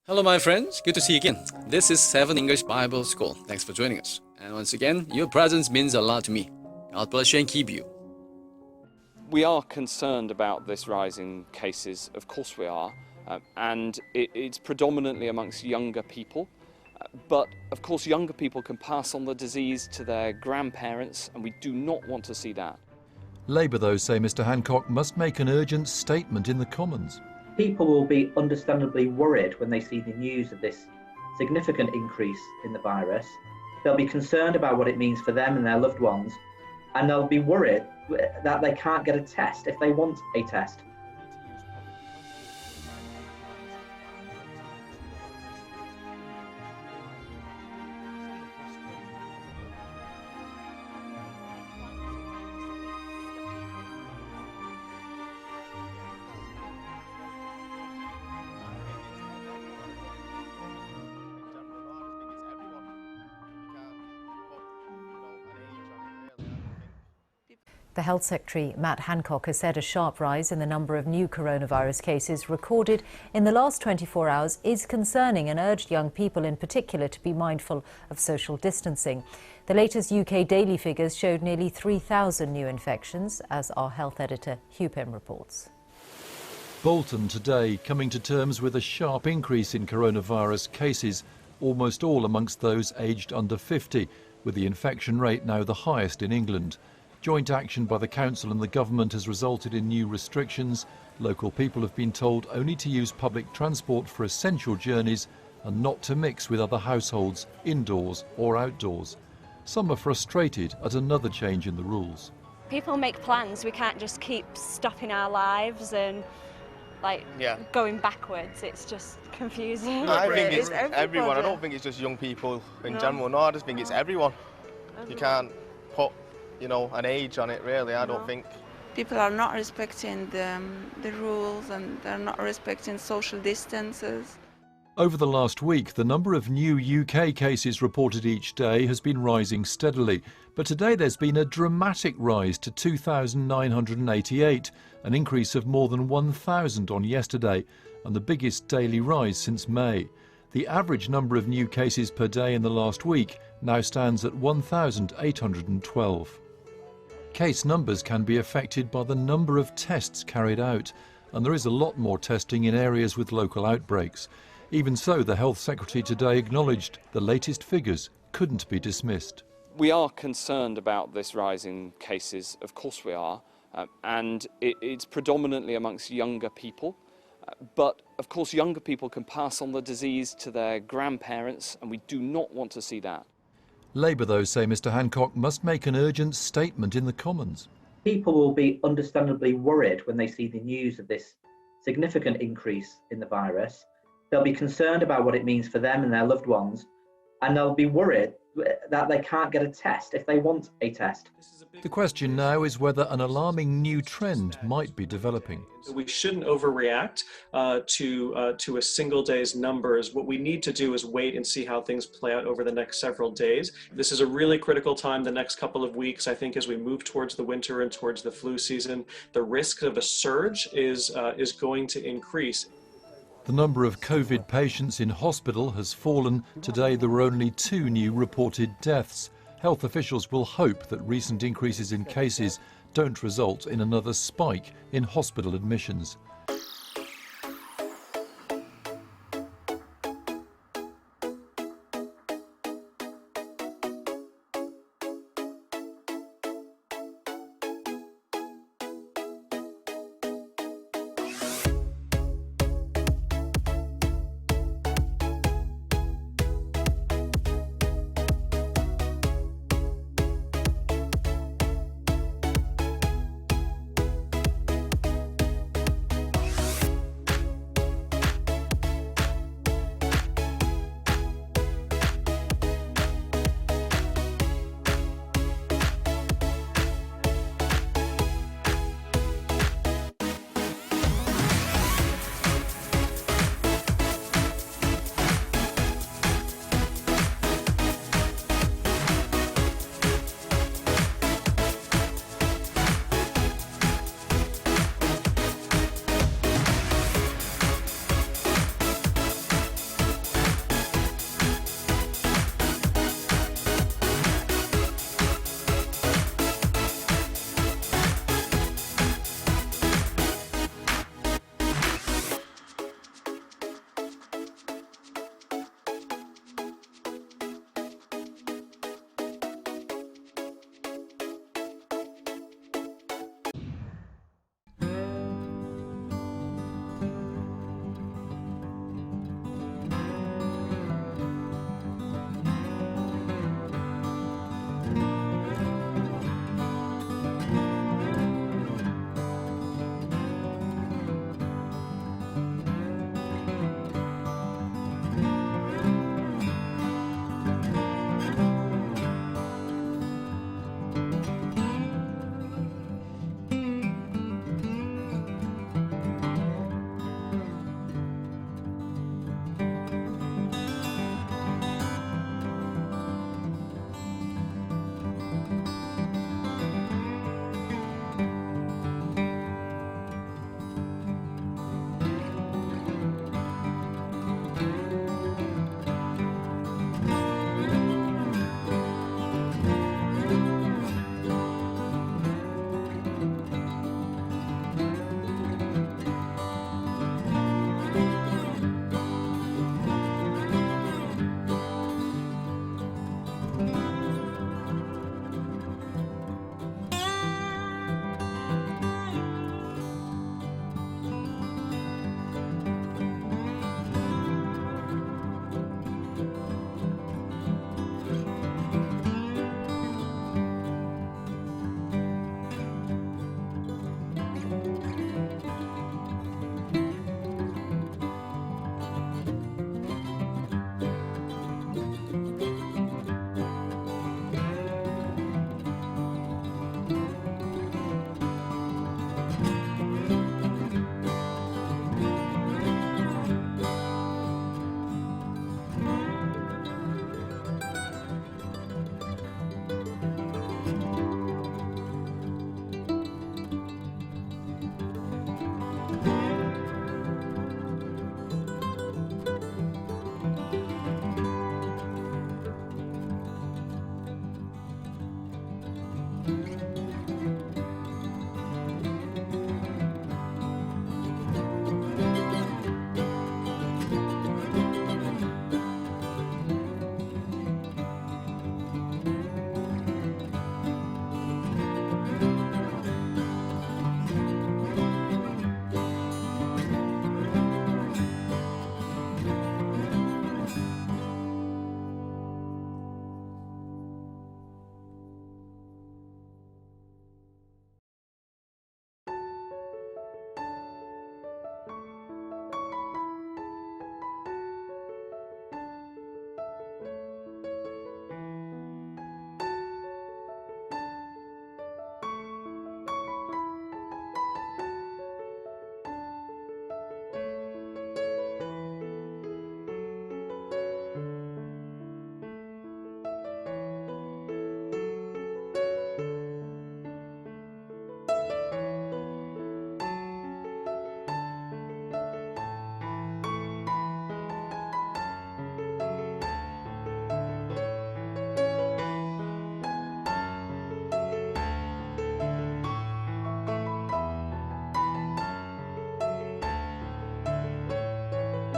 Hello, my friends. Good to see you again. This is 7 English Bible School. Thanks for joining us. And once again, your presence means a lot to me. God bless you and keep you. We are concerned about this rise in cases, of course we are, and it's predominantly amongst younger people. But of course younger people can pass on the disease to their grandparents, and we do not want to see that. Labour, though, say Mr Hancock must make an urgent statement in the Commons. People will be understandably worried when they see the news of this significant increase in the virus. They'll be concerned about what it means for them and their loved ones, and they'll be worried that they can't get a test if they want a test. The Health Secretary, Matt Hancock, has said a sharp rise in the number of new coronavirus cases recorded in the last 24 hours is concerning and urged young people in particular to be mindful of social distancing. The latest UK daily figures showed nearly 3,000 new infections, as our health editor Hugh Pym reports. Bolton today coming to terms with a sharp increase in coronavirus cases, almost all amongst those aged under 50, with the infection rate now the highest in England. Joint action by the council and the government has resulted in new restrictions. Local people have been told only to use public transport for essential journeys and not to mix with other households, indoors or outdoors. Some are frustrated at another change in the rules. People make plans. We can't just keep stopping our lives and going backwards. It's just confusing. I think it's everyone. I don't think it's just young people in general. No, I just think it's everyone. You can't put an age on it, really. I don't think. People are not respecting the rules, and they're not respecting social distances. Over the last week, the number of new UK cases reported each day has been rising steadily. But today there's been a dramatic rise to 2,988, an increase of more than 1,000 on yesterday, and the biggest daily rise since May. The average number of new cases per day in the last week now stands at 1,812. Case numbers can be affected by the number of tests carried out, and there is a lot more testing in areas with local outbreaks. Even so, the Health Secretary today acknowledged the latest figures couldn't be dismissed. We are concerned about this rise in cases, of course we are, and it's predominantly amongst younger people. But of course younger people can pass on the disease to their grandparents, and we do not want to see that. Labour, though, say Mr Hancock must make an urgent statement in the Commons. People will be understandably worried when they see the news of this significant increase in the virus. They'll be concerned about what it means for them and their loved ones, and they'll be worried that they can't get a test if they want a test. The question now is whether an alarming new trend might be developing. We shouldn't overreact to a single day's numbers. What we need to do is wait and see how things play out over the next several days. This is a really critical time, the next couple of weeks, I think, as we move towards the winter and towards the flu season. The risk of a surge is going to increase. The number of COVID patients in hospital has fallen. Today there were only 2 new reported deaths. Health officials will hope that recent increases in cases don't result in another spike in hospital admissions.